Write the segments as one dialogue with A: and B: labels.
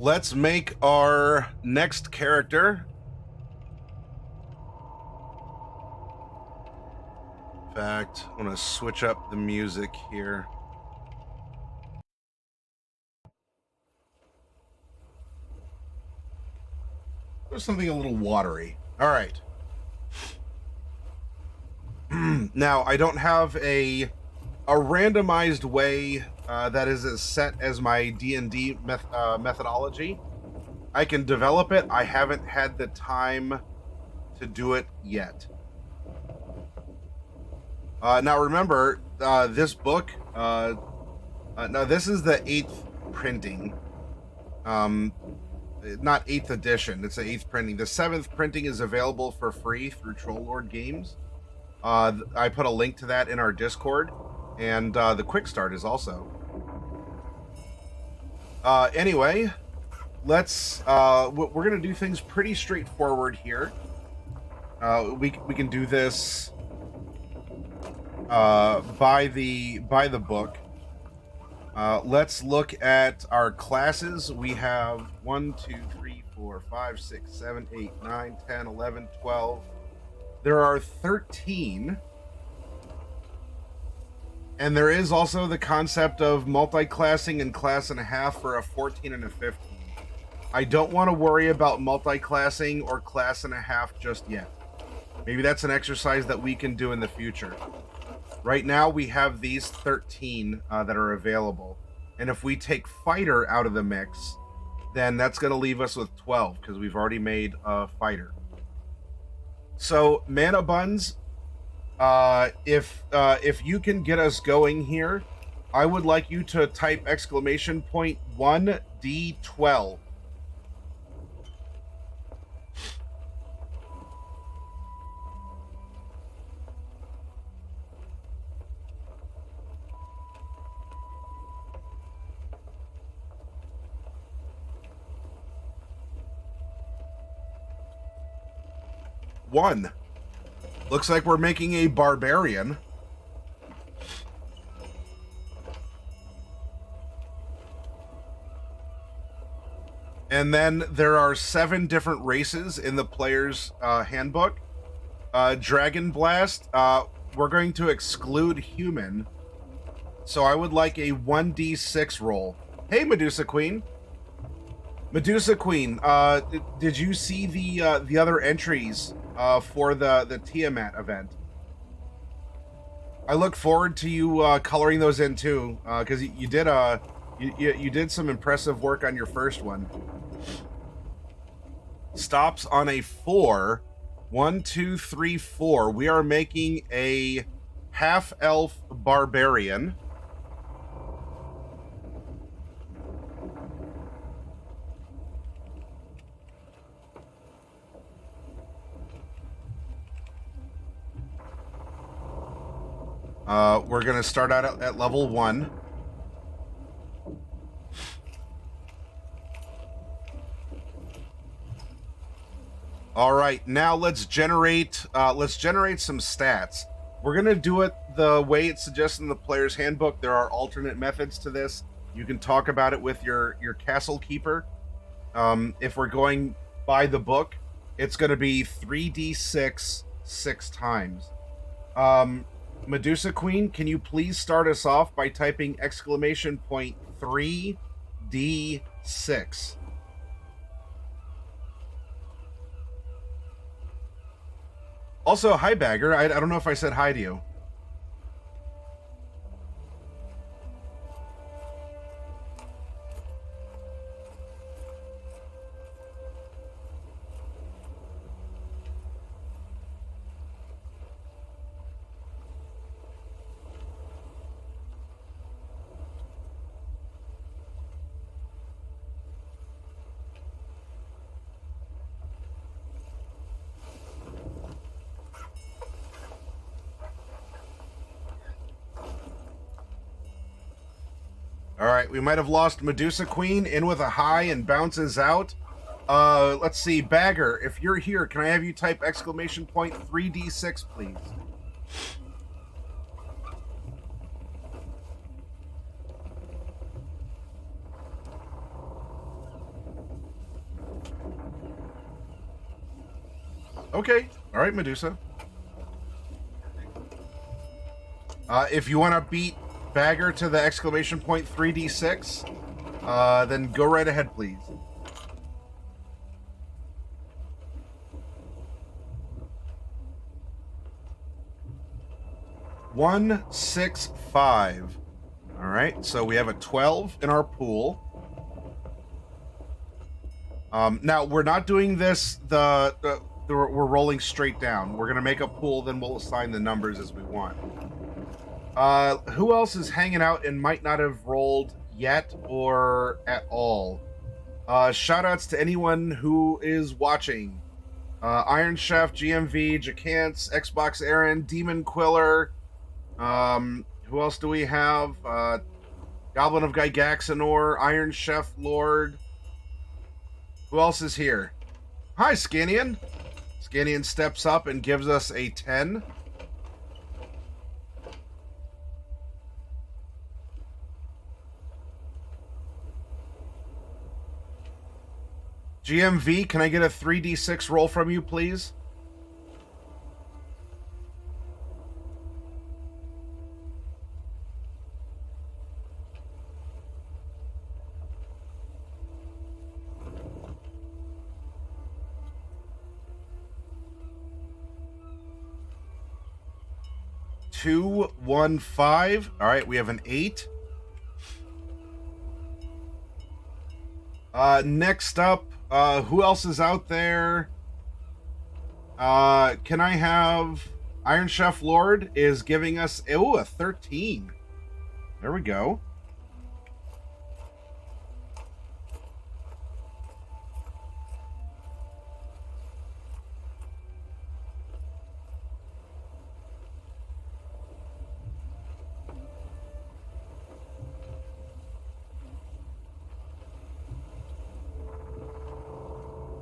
A: Let's make our next character. In fact, I'm going to switch up the music here. There's something a little watery. All right. Now, I don't have a randomized way that is as set as my D&D methodology. I can develop it. I haven't had the time to do it yet. Now, remember, this book, now this is the 8th printing. Not 8th edition, it's the 8th printing. The 7th printing is available for free through Trollord Games. I put a link to that in our Discord, and the quick start is also. Anyway, let's we're gonna do things pretty straightforward here. We can do this by the book. Let's look at our classes. We have 1, 2, 3, 4, 5, 6, 7, 8, 9, 10, 11, 12. There are 13. And there is also the concept of multi-classing and class and a half for a 14 and a 15. I don't want to worry about multi-classing or class and a half just yet. Maybe that's an exercise that we can do in the future. Right now, we have these 13 that are available. And if we take fighter out of the mix, then that's going to leave us with 12 because we've already made a fighter. So, Mana Buns, if you can get us going here, I would like you to type exclamation point 1D12. One. Looks like we're making a barbarian. And then there are 7 different races in the player's handbook. Dragon Blast, we're going to exclude human. So I would like a 1d6 roll. Hey, Medusa Queen. Medusa Queen, did you see the other entries for the Tiamat event? I look forward to you coloring those in too, because you did some impressive work on your first one. Stops on a 4. 1, 2, 3, 4. We are making a half-elf barbarian. We're going to start out at level 1. All right, now let's generate some stats. We're going to do it the way it's suggested in the player's handbook. There are alternate methods to this. You can talk about it with your castle keeper. If we're going by the book, it's going to be 3d6 6 times. Medusa Queen, can you please start us off by typing exclamation point 3d6? Also, hi, Bagger. I don't know if I said hi to you. All right, we might have lost Medusa Queen in with a high and bounces out. Let's see, Bagger, if you're here, can I have you type exclamation point 3d6, please? Okay. All right, Medusa. If you want to beat Bagger to the exclamation point 3d6, then go right ahead, please. One, 6, 5. All right, so we have a 12 in our pool. Now we're not doing this. We're rolling straight down. We're gonna make a pool, then we'll assign the numbers as we want. Who else is hanging out and might not have rolled yet or at all? Shout outs to anyone who is watching. Iron Chef, GMV, Jacance, Xbox Aaron, Demon Quiller. Who else do we have? Goblin of Gygaxanor, Iron Chef Lord. Who else is here? Hi, Scanian. Scanian steps up and gives us a 10. GMV, can I get a 3d6 roll from you, please? Two, 1, 5. All right, we have an 8. Next up, who else is out there? Can I have Iron Chef Lord is giving us a 13. There we go.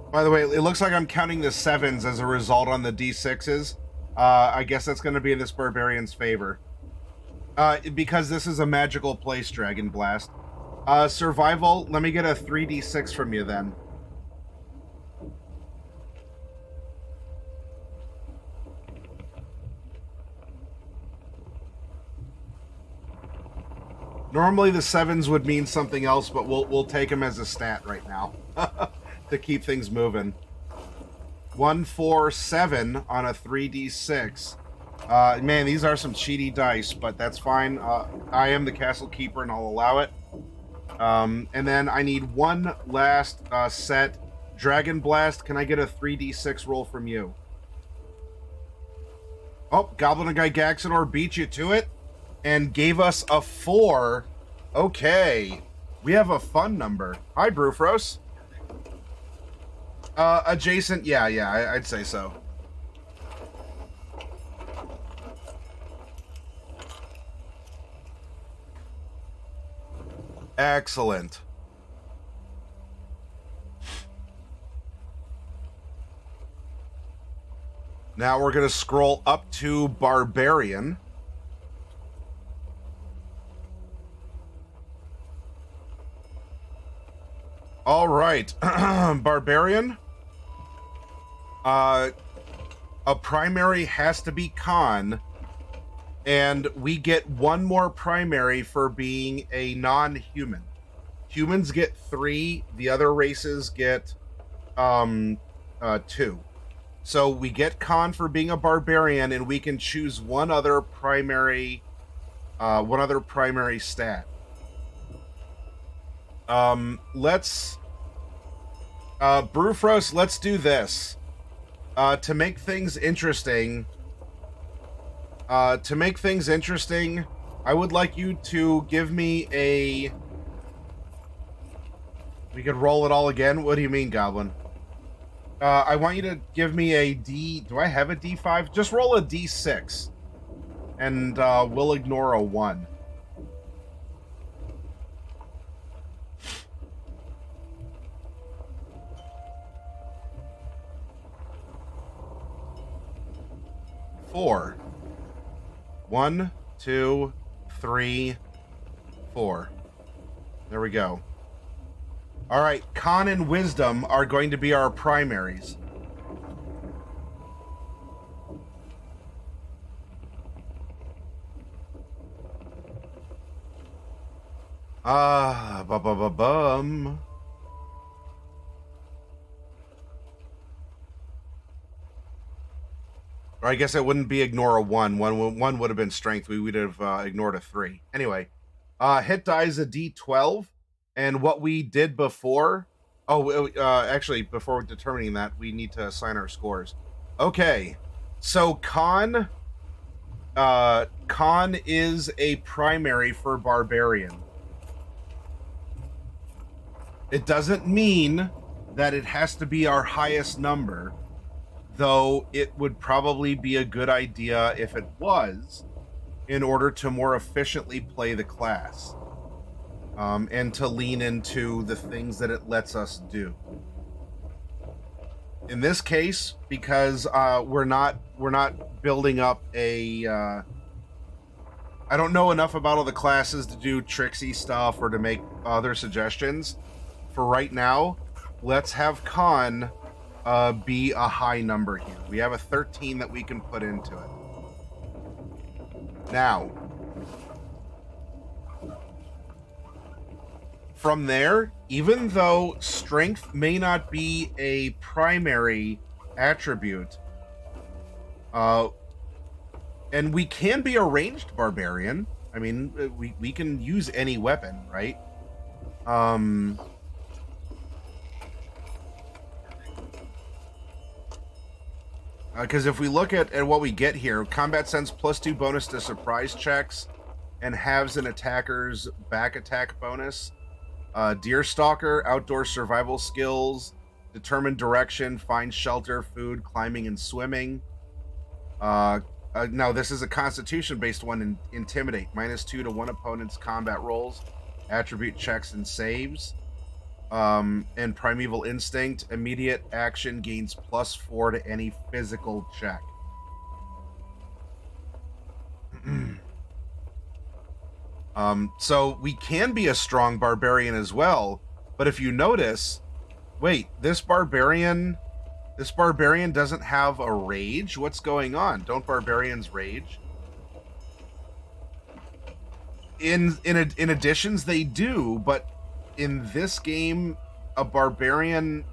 A: By the way, it looks like I'm counting the 7s as a result on the D6s. I guess that's going to be in this Barbarian's favor. Because this is a magical place, Dragon Blast. Survival, let me get a 3d6 from you then. Normally the 7s would mean something else, but we'll take them as a stat right now. To keep things moving. 1, 4, 7 on a 3d6. Man, these are some cheaty dice, but that's fine. I am the castle keeper and I'll allow it. And then I need one last set. Dragon Blast, can I get a 3d6 roll from you? Oh, Goblin of Gygaxanor beat you to it and gave us a 4. Okay. We have a fun number. Hi, Brufros. Adjacent, yeah, I'd say so. Excellent. Now we're going to scroll up to Barbarian. All right, Barbarian. A primary has to be con, and we get one more primary for being a non-human. Humans get 3, the other races get 2. So we get con for being a barbarian, and we can choose one other primary stat. Let's Brufros, let's do this. To make things interesting, I would like you to give me a... We could roll it all again? What do you mean, Goblin? I want you to give me a D... Do I have a D5? Just roll a D6. And we'll ignore a 1. Four. 1, 2, 3, 4. There we go. All right, con and wisdom are going to be our primaries. Bum. Or I guess it wouldn't be ignore a one. One would have been strength. We would have ignored a 3. Anyway, hit die is a D12, and what we did before. Oh, actually, before determining that, we need to assign our scores. Okay, so con is a primary for Barbarian. It doesn't mean that it has to be our highest number, though it would probably be a good idea if it was, in order to more efficiently play the class, and to lean into the things that it lets us do. In this case, because we're not building up a I don't know enough about all the classes to do tricksy stuff or to make other suggestions. For right now, let's have con be a high number here. We have a 13 that we can put into it. Now, from there, even though strength may not be a primary attribute, and we can be a ranged barbarian. I mean, we can use any weapon, right? Because if we look at what we get here, combat sends +2 bonus to surprise checks and halves an attacker's back attack bonus. Deerstalker, outdoor survival skills, determine direction, find shelter, food, climbing, and swimming. Now, this is a constitution-based one, in Intimidate. -2 to one opponent's combat rolls, attribute checks, and saves. And Primeval Instinct, immediate action gains +4 to any physical check. So we can be a strong barbarian as well, but if you notice, wait, this barbarian doesn't have a rage? What's going on? Don't barbarians rage? In additions, they do, but in this game, a barbarian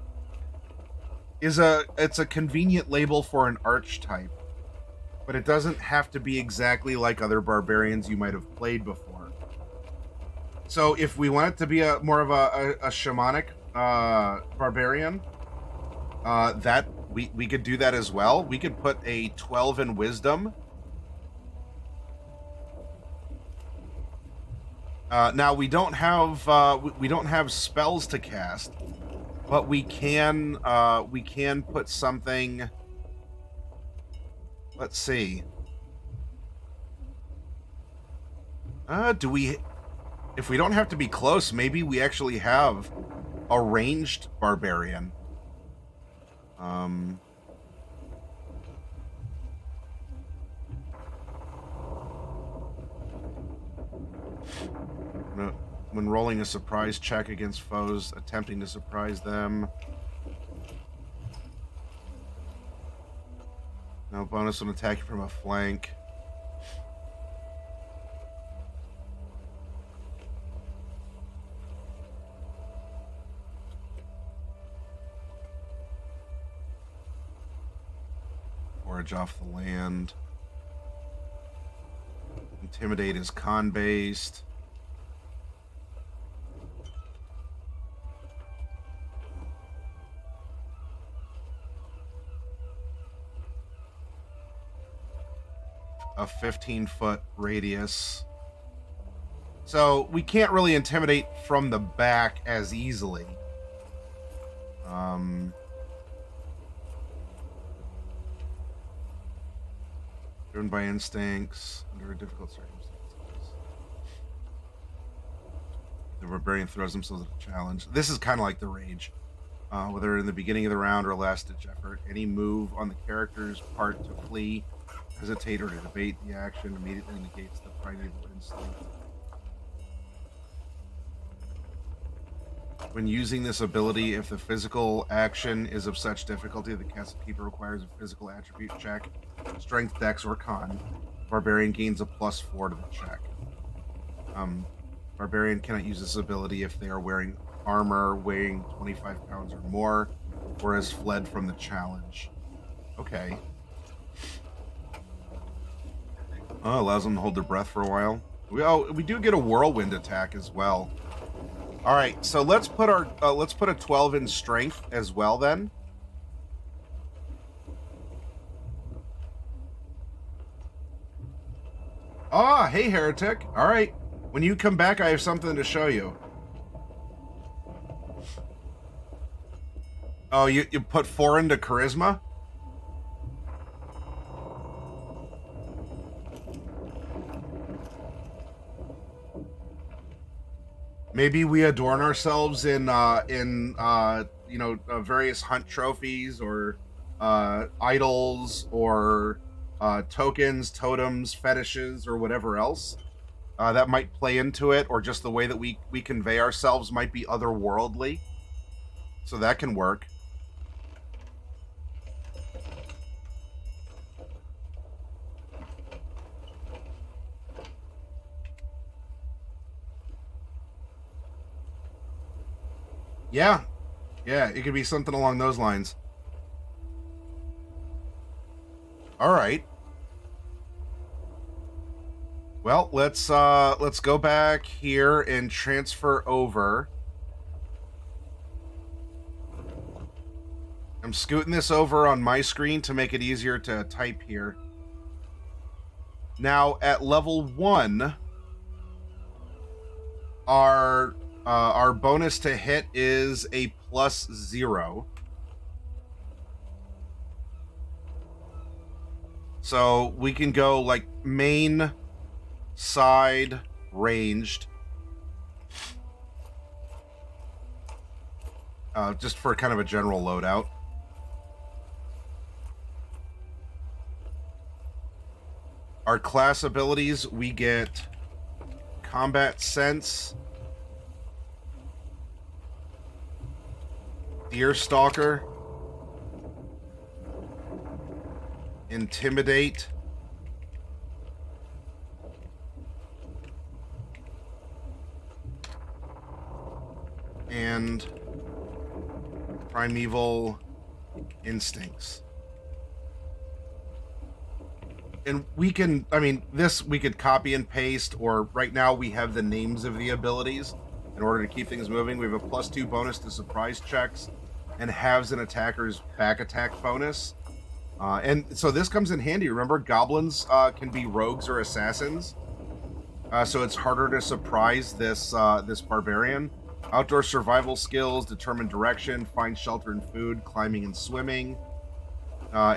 A: is it's a convenient label for an archetype, but it doesn't have to be exactly like other barbarians you might have played before. So if we want it to be a more of a shamanic barbarian, that we could do that as well. We could put a 12 in wisdom. Now we don't have spells to cast, but we can put something. Let's see. Do we? If we don't have to be close, maybe we actually have a ranged barbarian. When rolling a surprise check against foes attempting to surprise them. No bonus when attacking from a flank. Forage off the land. Intimidate is con-based. A 15-foot radius. So we can't really intimidate from the back as easily. Driven by instincts under difficult circumstances. The barbarian throws themselves at a challenge. This is kind of like the rage. Whether in the beginning of the round or last-ditch effort, any move on the character's part to flee, hesitate, or to debate the action immediately negates the primeval instinct. When using this ability, if the physical action is of such difficulty the castle keeper requires a physical attribute check, strength, dex, or con, barbarian gains a +4 to the check. Barbarian cannot use this ability if they are wearing armor weighing 25 pounds or more, or has fled from the challenge. Okay. Oh, allows them to hold their breath for a while. We do get a whirlwind attack as well. All right, so let's put a 12 in strength as well then. Ah, hey heretic. All right, when you come back, I have something to show you. Oh, you put 4 into charisma? Maybe we adorn ourselves in various hunt trophies or idols or tokens, totems, fetishes, or whatever else that might play into it, or just the way that we convey ourselves might be otherworldly. So that can work. Yeah, it could be something along those lines. All right. Well, let's go back here and transfer over. I'm scooting this over on my screen to make it easier to type here. Now, at level 1, our bonus to hit is a +0. So we can go like main, side, ranged. Just for kind of a general loadout. Our class abilities, we get combat sense, Deerstalker, intimidate, and primeval instincts. And we can, this we could copy and paste, or right now we have the names of the abilities in order to keep things moving. We have a +2 bonus to surprise checks and halves an attacker's back attack bonus. And so this comes in handy. Remember, goblins can be rogues or assassins. So it's harder to surprise this barbarian. Outdoor survival skills, determine direction, find shelter and food, climbing and swimming.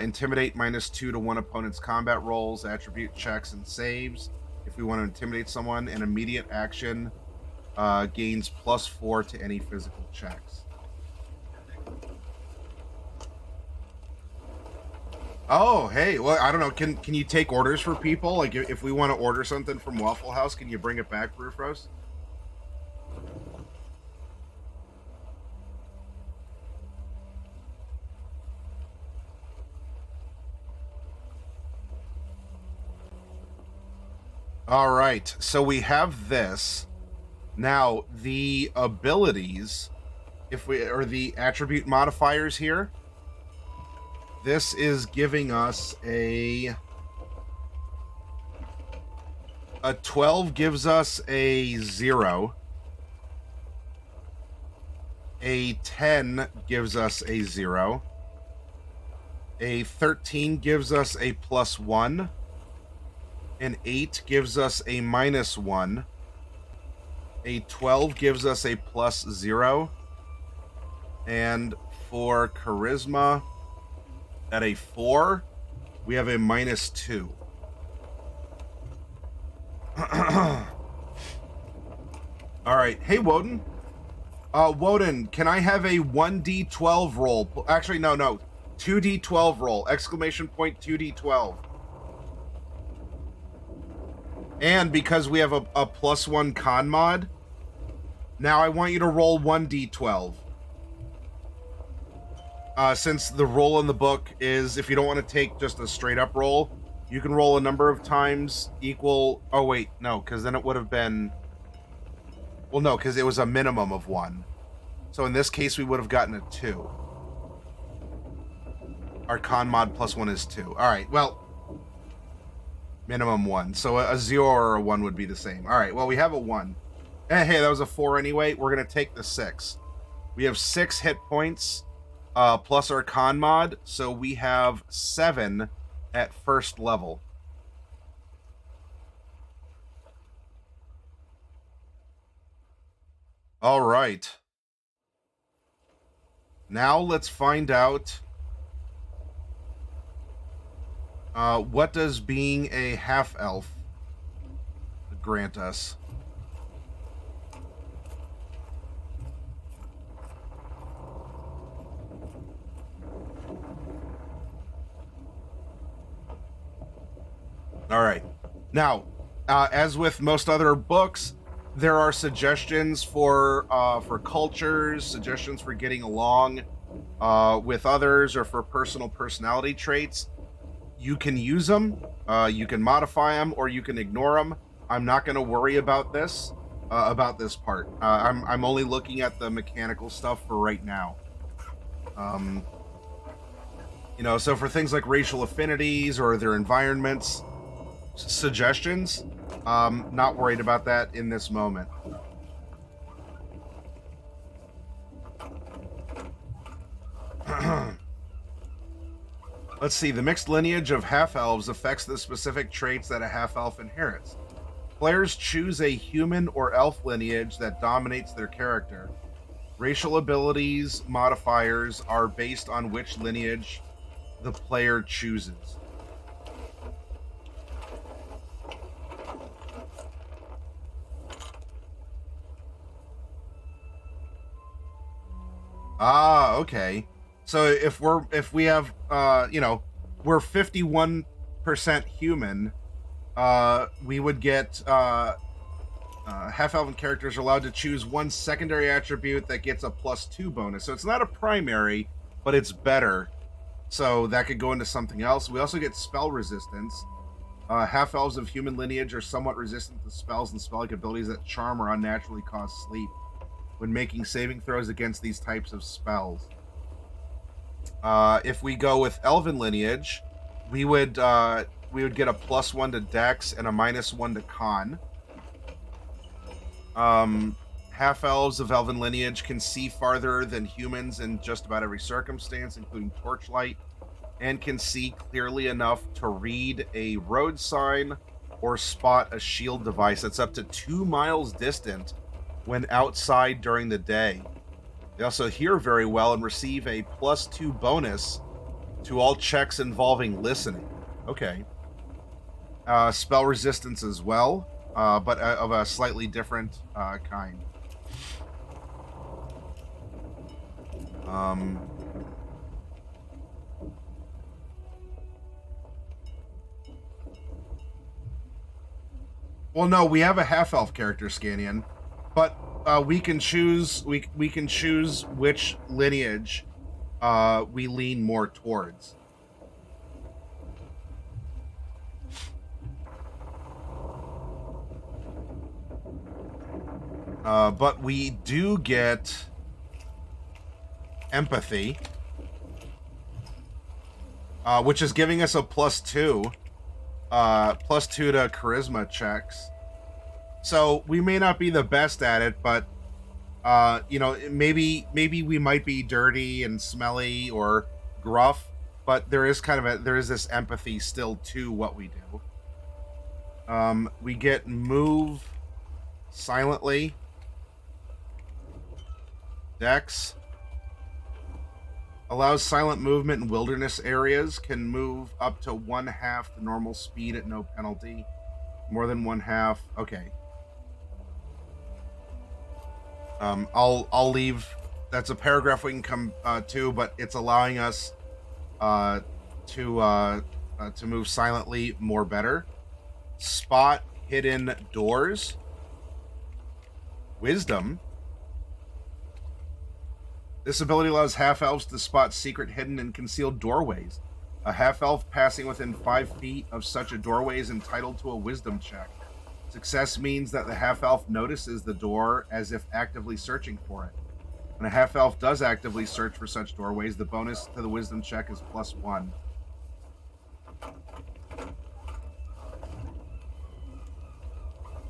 A: Intimidate -2 to one opponent's combat rolls, attribute checks, and saves. If we want to intimidate someone, an immediate action gains +4 to any physical checks. Oh, hey, well, I don't know. Can you take orders for people? Like, if we want to order something from Waffle House, can you bring it back, Brewfrost? All right, so we have this. Now, the abilities, or the attribute modifiers here, this is giving us a 12 gives us a 0. A 10 gives us a 0. A 13 gives us a +1. An 8 gives us a -1. A 12 gives us a +0. And for charisma, at a 4, we have a -2. All right. Hey, Woden. Woden, can I have a 1d12 roll? Actually, no. 2d12 roll. Exclamation point 2d12. And because we have a +1 con mod, now I want you to roll 1d12. Since the roll in the book is, if you don't want to take just a straight up roll, you can roll a number of times equal. Oh, wait, no, because then it would have been. Well, no, because it was a minimum of 1. So in this case, we would have gotten a 2. Our con mod plus 1 is 2. All right, well, minimum 1. So a 0 or a 1 would be the same. All right, well, we have a 1. Hey, that was a 4 anyway. We're going to take the 6. We have 6 hit points plus our con mod, so we have 7 at first level. All right. Now let's find out what does being a half-elf grant us. All right. Now, as with most other books, there are suggestions for cultures, suggestions for getting along with others, or for personal personality traits. You can use them, you can modify them, or you can ignore them. I'm not going to worry about this part. I'm only looking at the mechanical stuff for right now. So for things like racial affinities or their environments, suggestions, not worried about that in this moment. Let's see. The mixed lineage of half-elves affects the specific traits that a half-elf inherits. Players choose a human or elf lineage that dominates their character. Racial abilities modifiers are based on which lineage the player chooses. Ah, okay. So if we have we're 51% human, we would get half-elven characters are allowed to choose one secondary attribute that gets a +2 bonus. So it's not a primary, but it's better. So that could go into something else. We also get spell resistance. Half-elves of human lineage are somewhat resistant to spells and spell-like abilities that charm or unnaturally cause sleep when making saving throws against these types of spells. If we go with elven lineage, we would get a +1 to Dex and a -1 to Con. Half-elves of elven lineage can see farther than humans in just about every circumstance, including torchlight, and can see clearly enough to read a road sign or spot a shield device that's up to 2 miles distant when outside during the day. They also hear very well and receive a +2 bonus to all checks involving listening. Okay. Spell resistance as well, but of a slightly different kind. Well, no, we have a half-elf character, Scanian, but we can choose which lineage we lean more towards. But we do get empathy, which is giving us a +2 to charisma checks. So we may not be the best at it, but maybe we might be dirty and smelly or gruff, but there is this empathy still to what we do. We get move silently. Dex allows silent movement in wilderness areas, can move up to 1/2 the normal speed at no penalty. More than 1/2. Okay. I'll leave. That's a paragraph we can come to, but it's allowing us to move silently more better. Spot hidden doors. Wisdom. This ability allows half-elves to spot secret, hidden, and concealed doorways. A half-elf passing within 5 feet of such a doorway is entitled to a wisdom check. Success means that the half-elf notices the door as if actively searching for it. When a half-elf does actively search for such doorways, the bonus to the wisdom check is +1.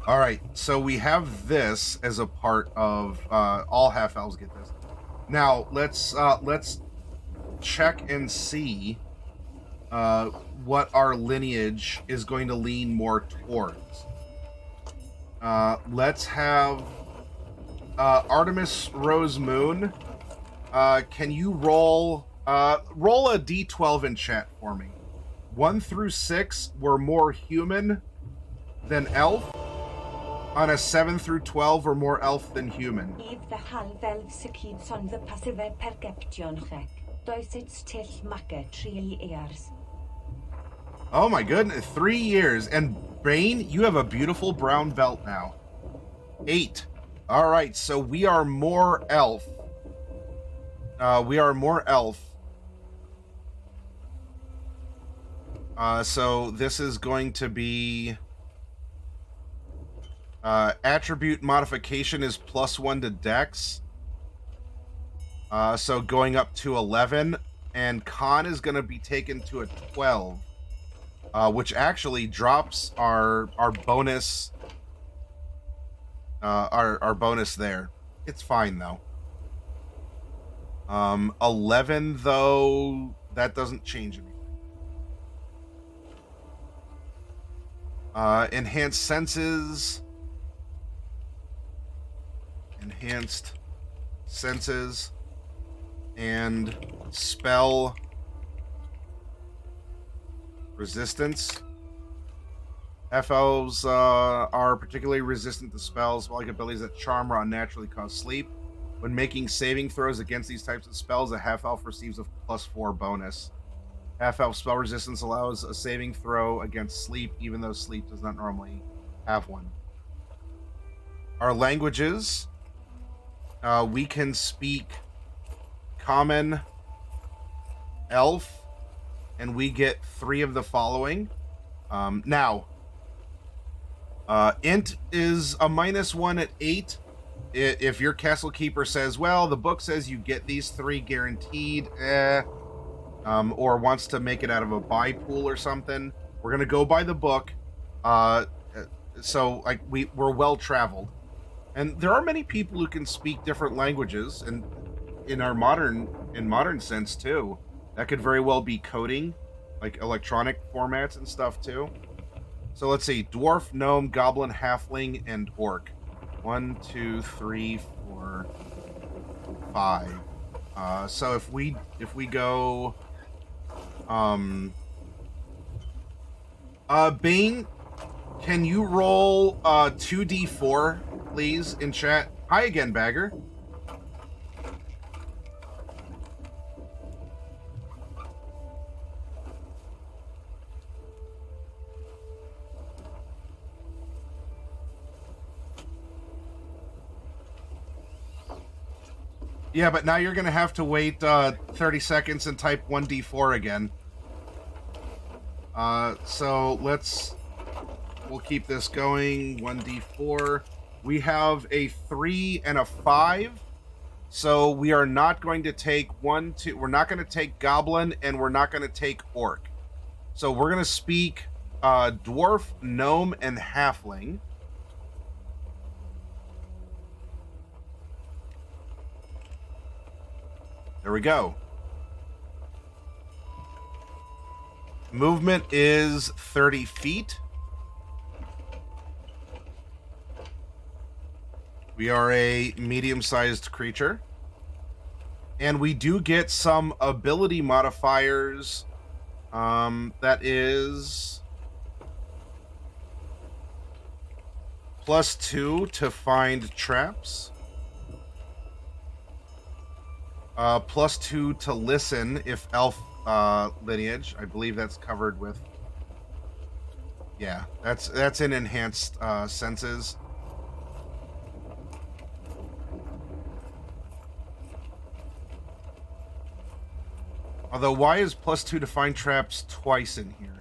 A: All right, so we have this as a part of all half-elves get this. Now let's check and see what our lineage is going to lean more towards. Let's have Artemis Rose Moon. Can you roll a d12 in chat for me? 1 through 6 were more human than elf. On a 7 through 12 were more elf than human. Oh my goodness, 3 years. And Bane, you have a beautiful brown belt now. 8. All right, so we are more elf. So this is going to be attribute modification is +1 to Dex. So going up to 11, and Con is going to be taken to a 12, which actually drops our bonus. Our bonus there. It's fine though. 11 though, that doesn't change anything. Enhanced senses. Enhanced senses and spell resistance. FLs are particularly resistant to spells, like abilities that charm or unnaturally cause sleep. When making saving throws against these types of spells, a half-elf receives a +4 bonus. Half-elf spell resistance allows a saving throw against sleep, even though sleep does not normally have one. Our languages, we can speak Common, Elf, and we get 3 of the following. Now, Int is a -1 at 8. If your castle keeper says, well, the book says you get these 3 guaranteed, or wants to make it out of a buy pool or something, we're going to go by the book. So like we're well traveled. And there are many people who can speak different languages, and in modern sense too. That could very well be coding, like electronic formats and stuff too. So let's see: dwarf, gnome, goblin, halfling, and orc. 1, 2, 3, 4, 5. So if we go, Bane, can you roll 2d4, please, in chat? Hi again, Bagger. Yeah, but now you're going to have to wait 30 seconds and type 1d4 again. So we'll keep this going. 1d4. We have a 3 and a 5. So we are not going to take we're not going to take goblin, and we're not going to take orc. So we're going to speak dwarf, gnome, and halfling. There we go. Movement is 30 feet. We are a medium-sized creature. And we do get some ability modifiers. That is +2 to find traps. +2 to listen if elf lineage. I believe that's covered with. Yeah, that's in enhanced senses. Although, why is +2 to find traps twice in here?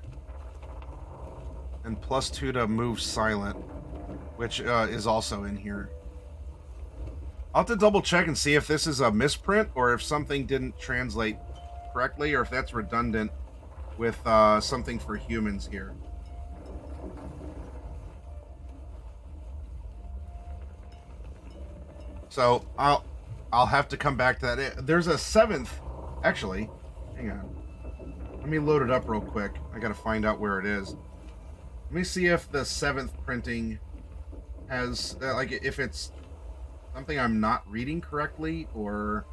A: And +2 to move silent. which is also in here. I'll have to double check and see if this is a misprint or if something didn't translate correctly or if that's redundant with something for humans here. So I'll have to come back to that. There's a 7th, actually. Hang on. Let me load it up real quick. I got to find out where it is. Let me see if the 7th printing has, like, if it's something I'm not reading correctly or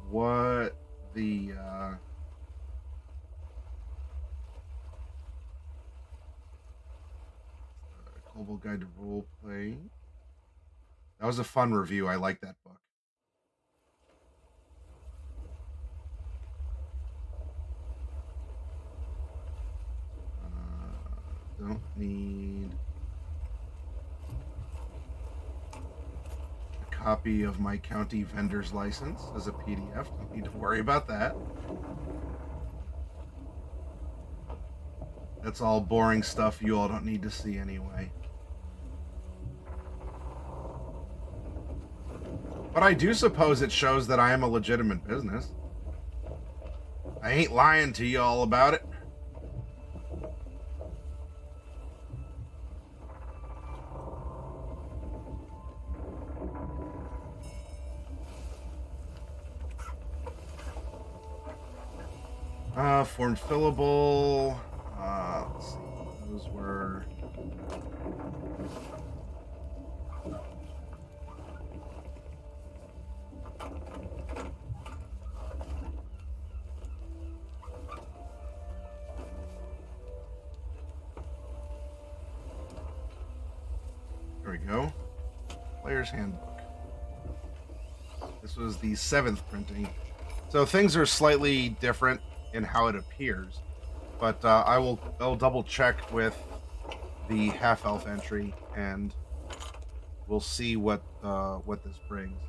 A: what the Global Guide to Role Playing. That was a fun review. I like that book. Don't need a copy of my county vendor's license as a PDF. Don't need to worry about that. That's all boring stuff you all don't need to see anyway. But I do suppose it shows that I am a legitimate business. I ain't lying to you all about it. Form fillable. Let's see. Those were. There we go. Player's Handbook. This was the 7th printing. So things are slightly different in how it appears, but I'll double check with the half-elf entry and we'll see what this brings.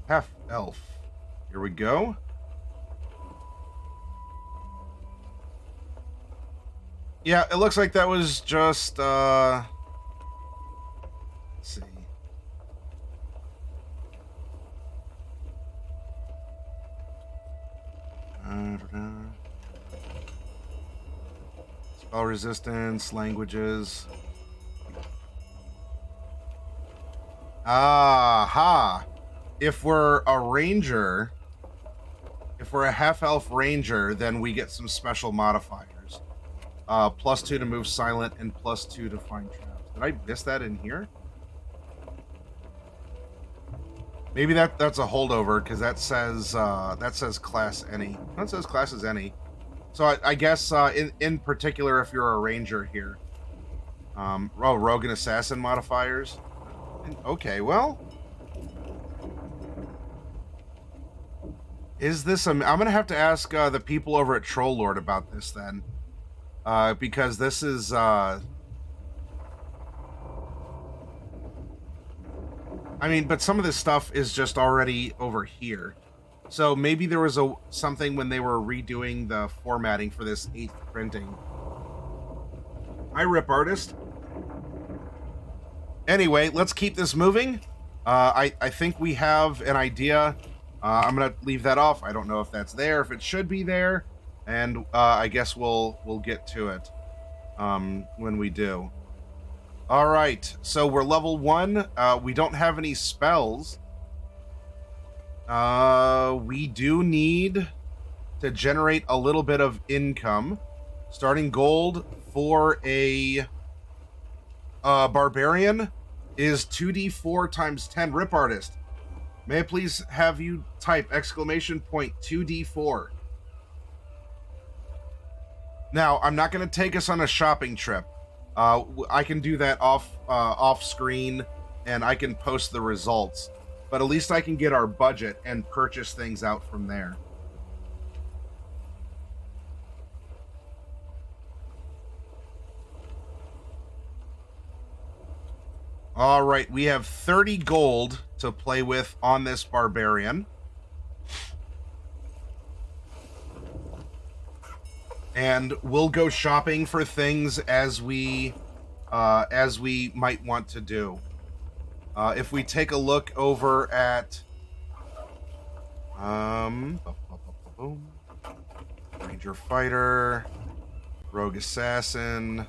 A: Half-elf. Here we go. Yeah, it looks like that was just, let's see. Spell resistance, languages. Aha! If we're a ranger, if we're a half-elf ranger, then we get some special modifiers. +2 to move silent and +2 to find traps. Did I miss that in here? Maybe that's a holdover because that says class any. That says class as any. So I guess in particular, if you're a ranger here, rogue and assassin modifiers. Okay, well. Is this I'm gonna have to ask the people over at Troll Lord about this then, because this is I mean, but some of this stuff is just already over here, so maybe there was something when they were redoing the formatting for this 8th printing. Hi, Rip Artist. Anyway, let's keep this moving. I think we have an idea. I'm gonna leave that off. I don't know if that's there, if it should be there, and I guess we'll get to it when we do. All right, so we're level 1. We don't have any spells. We do need to generate a little bit of income. Starting gold for a barbarian is 2d4 times 10. Rip Artist, may I please have you type !2d4. Now, I'm not going to take us on a shopping trip. I can do that off screen, and I can post the results. But at least I can get our budget and purchase things out from there. All right, we have 30 gold to play with on this barbarian. And we'll go shopping for things as we might want to do. If we take a look over at Ranger Fighter, Rogue Assassin.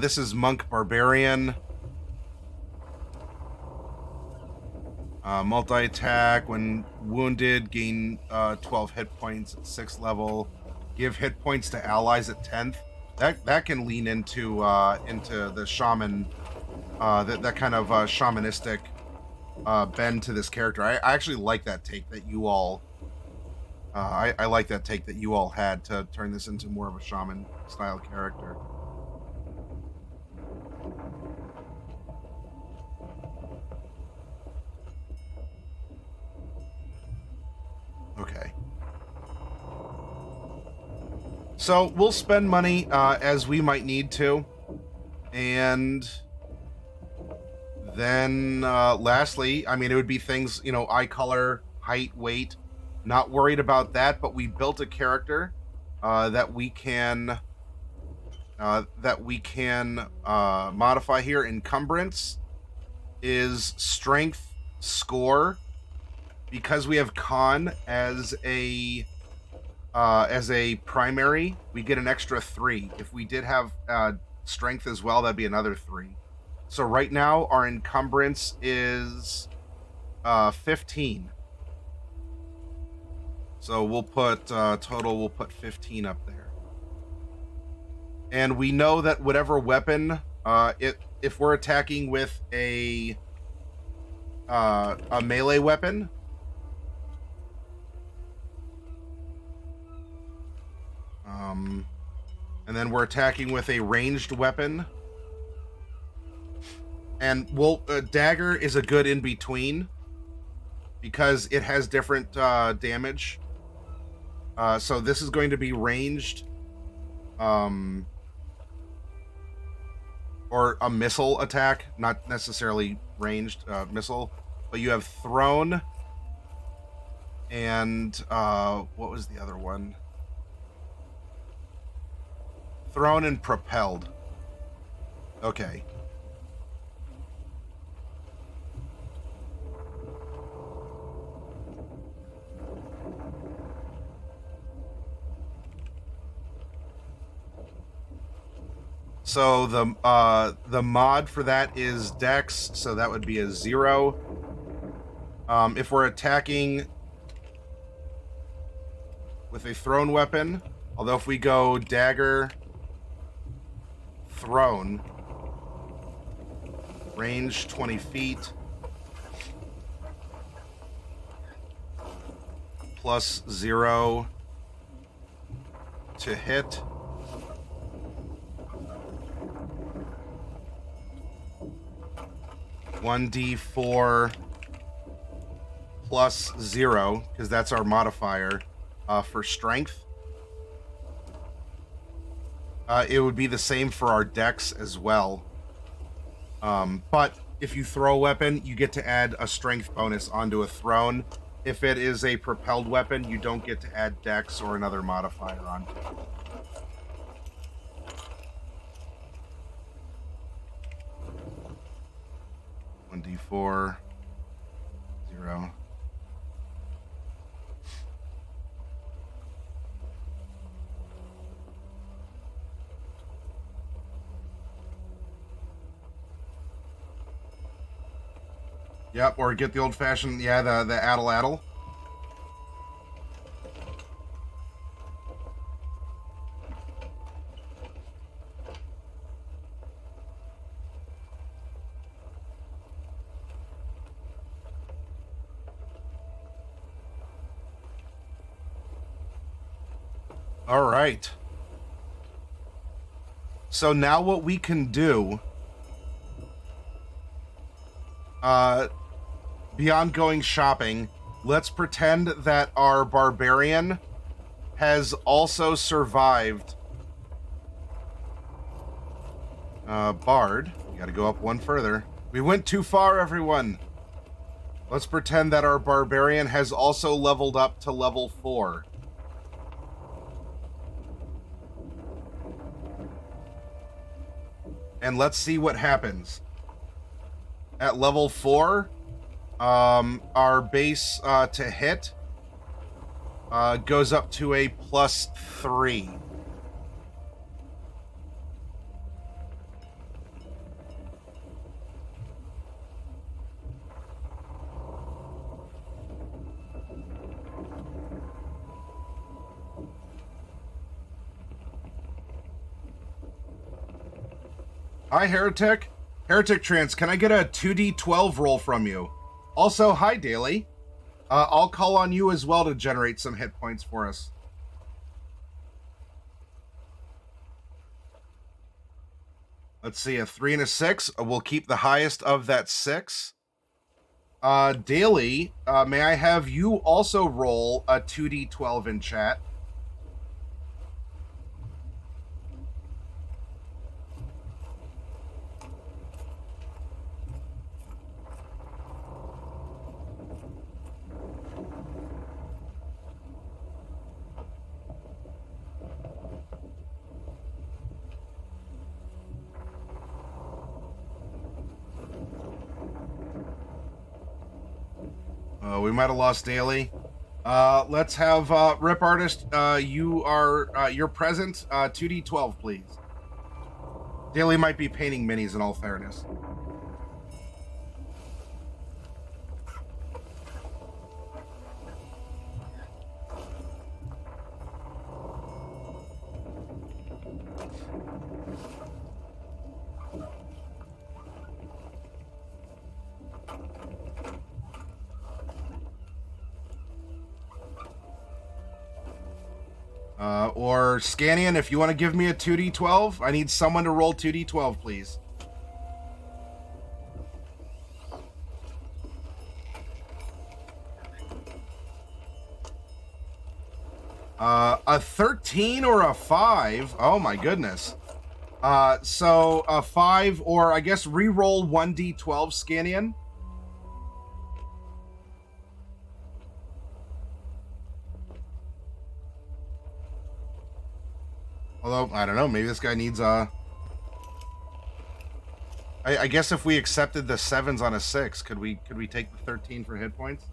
A: This is Monk Barbarian. Multi-attack. When wounded, gain 12 hit points at 6th level. Give hit points to allies at 10th. That can lean into the shaman, that kind of shamanistic bend to this character. I actually like that take that you all. I like that take that you all had to turn this into more of a shaman style character. Okay. So we'll spend money as we might need to. And then lastly, I mean, it would be things, eye color, height, weight. Not worried about that, but we built a character that we can modify here. Encumbrance is strength score. Because we have con as a primary, we get an extra 3. If we did have strength as well, that'd be another 3. So right now our encumbrance is 15. So we'll put total. We'll put 15 up there. And we know that whatever weapon, if we're attacking with a melee weapon. And then we're attacking with a ranged weapon. And dagger is a good in-between because it has different damage. So this is going to be ranged. Or a missile attack, not necessarily ranged missile. But you have thrown and what was the other one? Thrown and propelled. Okay. So the mod for that is Dex, so that would be a 0. If we're attacking with a thrown weapon, although if we go dagger, thrown, range 20 feet, plus 0 to hit. $1d4 plus 0, because that's our modifier for strength. It would be the same for our dex as well. But if you throw a weapon, you get to add a strength bonus onto a thrown. If it is a propelled weapon, you don't get to add dex or another modifier onto it. $1d4, 0. Yep, or get the old-fashioned, the addle-addle. All right. So now what we can do, beyond going shopping, let's pretend that our barbarian has also survived Bard. Gotta go up one further. We went too far, everyone. Let's pretend that our Barbarian has also leveled up to level 4. And let's see what happens. At level 4, our base to hit goes up to a +3. Hi, Heretic. Heretic Trance, can I get a 2d12 roll from you? Also, hi, Daily. I'll call on you as well to generate some hit points for us. Let's see, a 3 and a 6. We'll keep the highest of that 6. Daily, may I have you also roll a 2d12 in chat? We might have lost Daily. Let's have Rip Artist. You're present. 2d12, please. Daily might be painting minis in all fairness. Or Scannion, if you want to give me a 2d12, I need someone to roll 2d12, please. A 13 or a 5? Oh my goodness. So a 5, or I guess re-roll 1d12, Scannion. Although, I don't know, maybe this guy needs I guess if we accepted the 7s on a 6, could we take the 13 for hit points?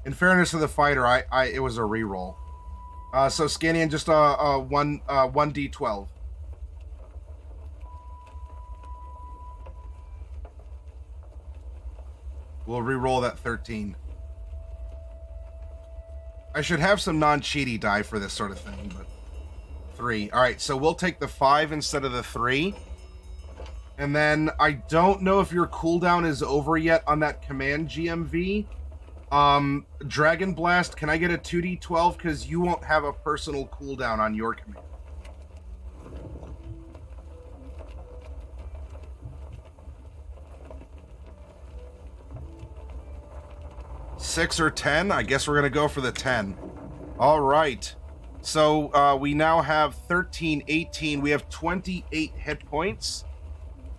A: In fairness to the fighter, it was a reroll. So Scannion, just 1d12. We'll re-roll that 13. I should have some non-cheaty die for this sort of thing, but 3. All right, so we'll take the 5 instead of the 3. And then I don't know if your cooldown is over yet on that command GMV. Dragon Blast, can I get a 2d12? Because you won't have a personal cooldown on your command. Six or 10? I guess we're going to go for the 10. All right. So we now have 13, 18. We have 28 hit points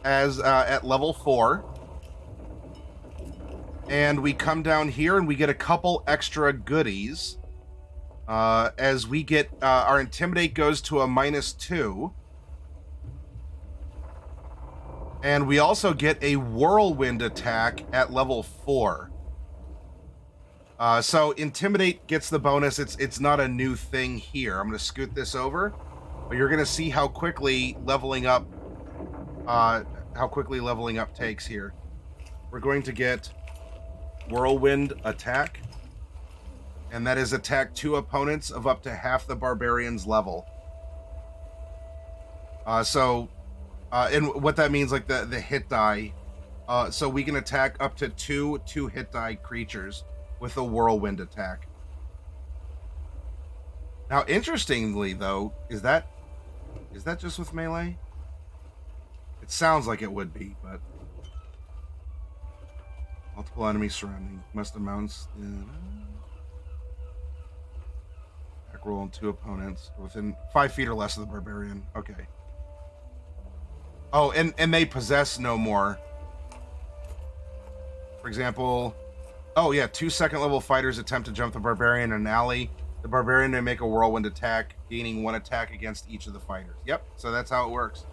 A: as at level 4. And we come down here and we get a couple extra goodies. As we get our Intimidate goes to a -2. And we also get a Whirlwind attack at level 4. So Intimidate gets the bonus. It's not a new thing here. I'm going to scoot this over, but you're going to see how quickly leveling up takes here. We're going to get Whirlwind attack, and that is attack 2 opponents of up to half the Barbarian's level. And what that means, like the hit die. So we can attack up to 2 hit die creatures with a Whirlwind attack. Now, interestingly, though, is that just with melee? It sounds like it would be, but multiple enemies surrounding must amounts. Attack roll on 2 opponents within 5 feet or less of the Barbarian. Okay. Oh, and they possess no more. For example, oh yeah, 2 second-level fighters attempt to jump the Barbarian in an alley. The Barbarian may make a whirlwind attack, gaining 1 attack against each of the fighters. Yep, so that's how it works.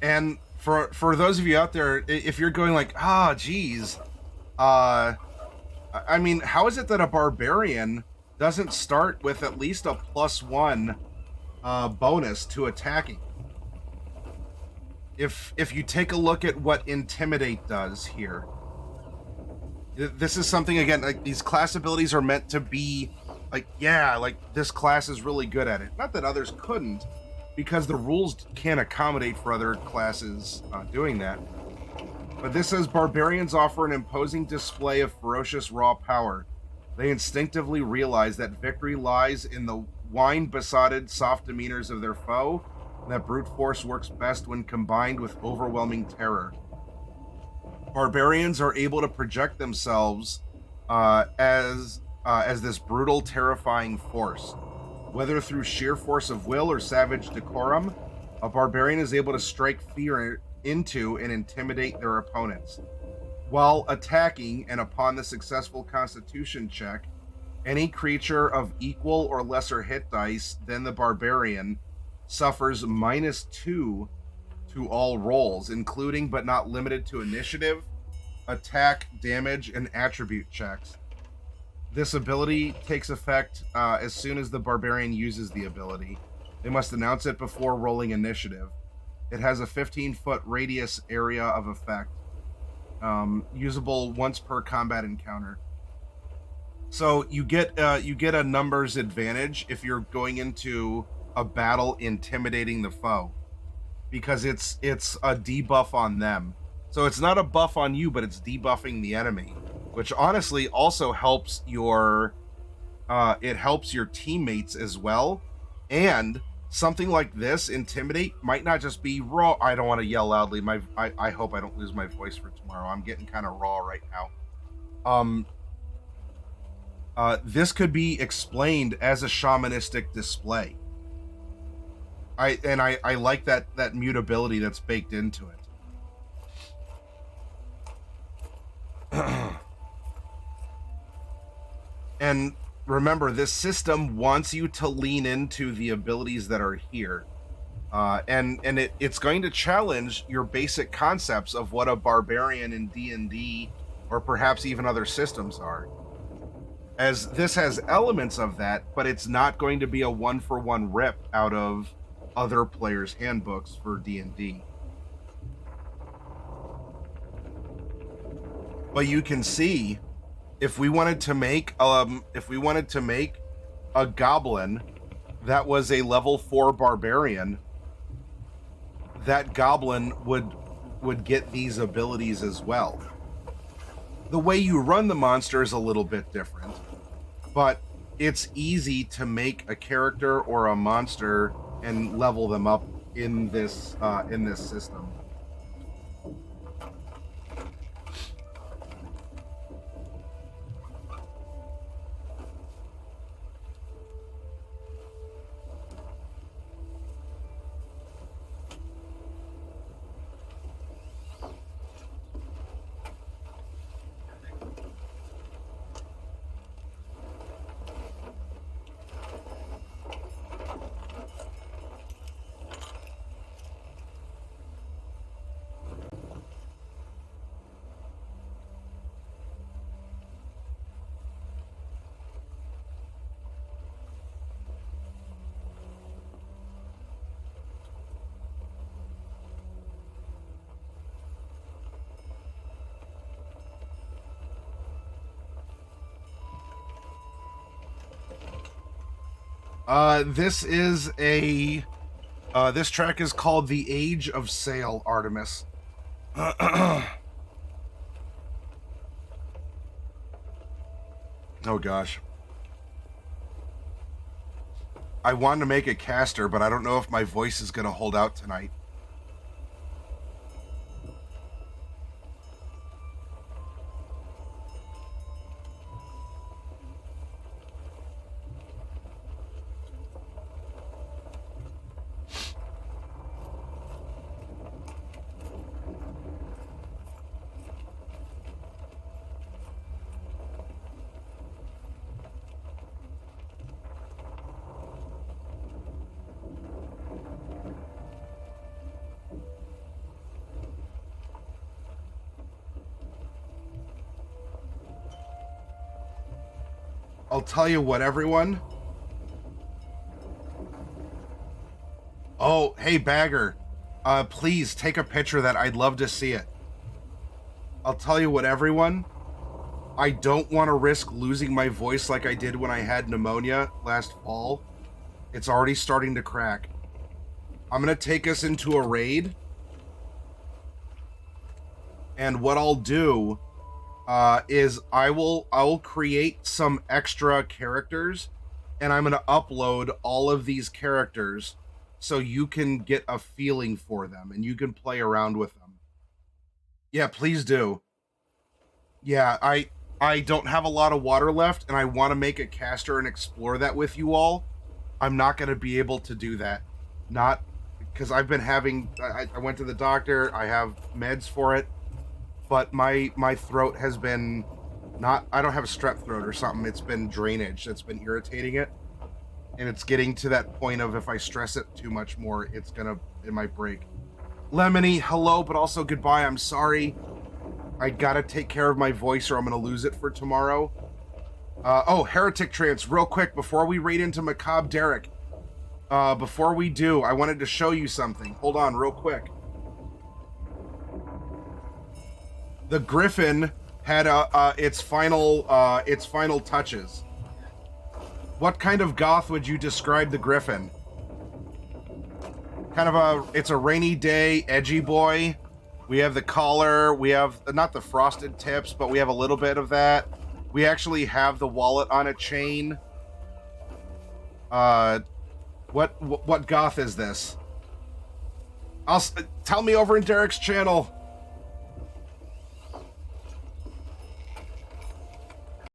A: And for those of you out there, if you're going like, geez, I mean, how is it that a Barbarian doesn't start with at least a +1 bonus to attacking? If you take a look at what Intimidate does here, this is something, again, like, these class abilities are meant to be like, yeah, like, this class is really good at it. Not that others couldn't, because the rules can't accommodate for other classes doing that. But this says Barbarians offer an imposing display of ferocious raw power. They instinctively realize that victory lies in the wine-besotted soft demeanors of their foe, and that brute force works best when combined with overwhelming terror. Barbarians are able to project themselves as this brutal, terrifying force. Whether through sheer force of will or savage decorum, a barbarian is able to strike fear into and intimidate their opponents. While attacking, and upon the successful Constitution check, any creature of equal or lesser hit dice than the barbarian suffers -2 to all rolls, including but not limited to initiative, attack, damage, and attribute checks. This ability takes effect as soon as the barbarian uses the ability. They must announce it before rolling initiative. It has a 15-foot radius area of effect, usable once per combat encounter. So you get a numbers advantage if you're going into a battle intimidating the foe, because it's a debuff on them. So it's not a buff on you, but it's debuffing the enemy, which honestly also helps your teammates as well. And something like this, Intimidate, might not just be raw. I don't want to yell loudly. I hope I don't lose my voice for tomorrow. I'm getting kind of raw right now. This could be explained as a shamanistic display. I like that mutability that's baked into it. And remember, this system wants you to lean into the abilities that are here, and it's going to challenge your basic concepts of what a barbarian in D&D, or perhaps even other systems, are. As this has elements of that, but it's not going to be a one-for-one rip out of other players' handbooks for D&D. But you can see, if we wanted to make a goblin that was a level 4 barbarian, that goblin would get these abilities as well. The way you run the monster is a little bit different, but it's easy to make a character or a monster and level them up in this system. This track is called The Age of Sail, Artemis. Oh gosh. I want to make a caster, but I don't know if my voice is going to hold out tonight. I'll tell you what, everyone. Oh, hey, Bagger. Please take a picture of that. I'd love to see it. I'll tell you what, everyone. I don't want to risk losing my voice like I did when I had pneumonia last fall. It's already starting to crack. I'm going to take us into a raid. And what I'll do is I'll create some extra characters, and I'm going to upload all of these characters so you can get a feeling for them and you can play around with them. Yeah, please do. Yeah, I don't have a lot of water left, and I want to make a caster and explore that with you all. I'm not going to be able to do that. Not because I've been having... I went to the doctor. I have meds for it. But my throat has been not... I don't have a strep throat or something. It's been drainage. It's been irritating it. And it's getting to that point of if I stress it too much more, it might break. Lemony, hello, but also goodbye. I'm sorry. I gotta take care of my voice or I'm gonna lose it for tomorrow. Oh, Heretic Trance, real quick, before we raid into Macabre Derek. Before we do, I wanted to show you something. Hold on, real quick. The Griffin had its final touches. What kind of goth would you describe the Griffin? It's a rainy day, edgy boy. We have the collar, we have, not the frosted tips, but we have a little bit of that. We actually have the wallet on a chain. What goth is this? Tell me over in Derek's channel.